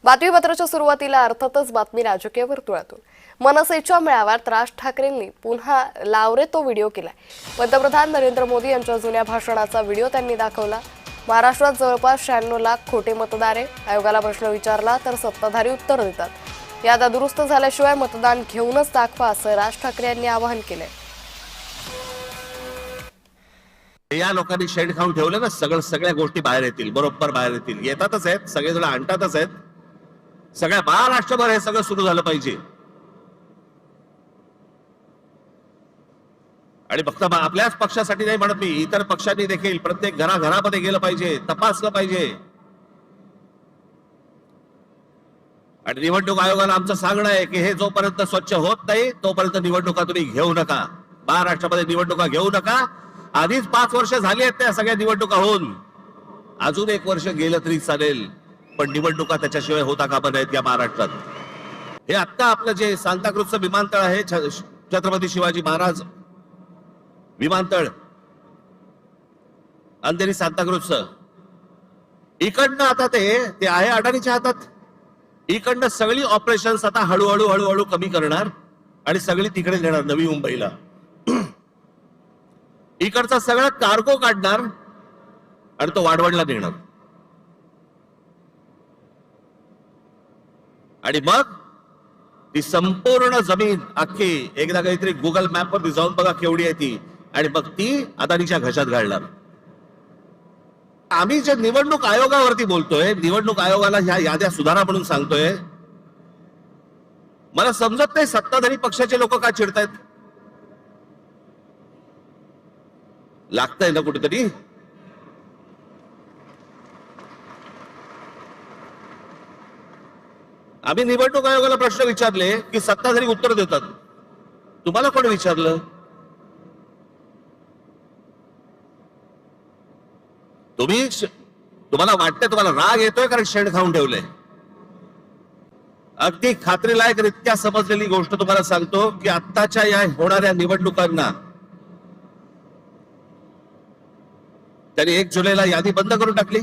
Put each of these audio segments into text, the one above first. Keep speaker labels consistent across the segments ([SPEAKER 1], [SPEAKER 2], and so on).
[SPEAKER 1] बातमीपत्राच्या सुरुवातीला अर्थातच बातमी राजकीय वर्तुळातून। मनसेच्या मेळाव्यात राज ठाकरेंनी पुन्हा लावरे तो व्हिडिओ केलाय। पंतप्रधान नरेंद्र मोदी यांच्या जुन्या भाषणाचा व्हिडिओ त्यांनी दाखवला। महाराष्ट्रात जवळपास 96 लाख खोटे मतदार आहे। आयोगाला प्रश्न विचारला तर सत्ताधारी उत्तर देतात। यादा दुरुस्त झाल्याशिवाय मतदान घेऊनच दाखवा असं राज ठाकरे यांनी आवाहन केलंय।
[SPEAKER 2] या लोकांनी शेड खाऊन ठेवलं ना, सगळ्या गोष्टी बाहेर येतील, बरोबर बाहेर येतील, येतातच आहेत, सगळेजण आणतातच आहेत। सगळ्या महाराष्ट्रभर हे सगळं सुरू झालं पाहिजे। आणि फक्त आपल्याच पक्षासाठी नाही म्हणत मी, इतर पक्षांनी देखील प्रत्येक घराघरामध्ये गेलं पाहिजे, तपासलं पाहिजे। आणि निवडणूक आयोगाला आमचं सांगणं आहे की हे जोपर्यंत स्वच्छ होत नाही तोपर्यंत निवडणुका तुम्ही घेऊ नका। महाराष्ट्रामध्ये निवडणुका घेऊ नका। आधीच 5 वर्ष झाली आहेत त्या सगळ्या निवडणुका होऊन, अजून 1 वर्ष गेलं तरी चालेल, पण निवडणुका त्याच्याशिवाय होता कामा नाहीत या महाराष्ट्रात। हे आता आपलं जे सांताक्रूजचं विमानतळ आहे, छत्रपती शिवाजी महाराज विमानतळ, अंधेरी सांताक्रूजचं, इकडनं आता ते आहे अडाणीच्या हातात। इकडनं सगळी ऑपरेशन्स आता हळूहळू कमी करणार आणि सगळी तिकडे नेणार नवी मुंबईला। इकडचा सगळा कार्गो काढणार आणि तो वाढवणला नेणार। आणि मग ती संपूर्ण जमीन अख्खी एकदा काहीतरी गुगल मॅप वरती जाऊन बघा केवढी आहे ती, आणि मग ती अदानीच्या घशात घालणार। आम्ही जे निवडणूक आयोगावरती बोलतोय, निवडणूक आयोगाला ह्या याद्या सुधारा म्हणून सांगतोय, मला समजत नाही सत्ताधारी पक्षाचे लोक का चिडतायत। लागतंय ना कुठेतरी। आम्ही निवडणूक आयोगाला प्रश्न विचारले की सत्ताधारी उत्तर देतात। तुम्हाला कोण विचारलं? तुम्हाला वाटतंय, तुम्हाला राग येतोय कारण शेण खाऊन ठेवलंय। अगदी खात्रीलायक रित्या समजलेली गोष्ट तुम्हाला सांगतो की आत्ताच्या या होणाऱ्या निवडणुकांना त्यांनी 1 जुलैला यादी बंद करून टाकली।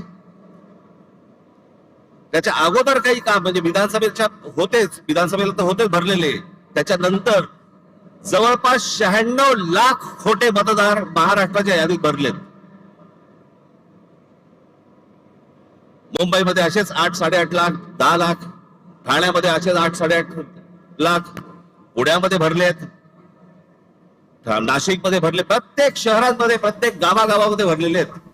[SPEAKER 2] त्याच्या अगोदर काही काम म्हणजे विधानसभेला तर होतेच भरलेले, त्याच्यानंतर जवळपास 96 लाख खोटे मतदार महाराष्ट्राच्या यादीत भरलेत। मुंबईमध्ये असेच 8, 8.5 लाख, 10 लाख, ठाण्यामध्ये असेच 8, 8.5 लाख, पुण्यामध्ये भरलेत, नाशिकमध्ये भरले, प्रत्येक शहरांमध्ये प्रत्येक गावागावामध्ये भरलेले आहेत।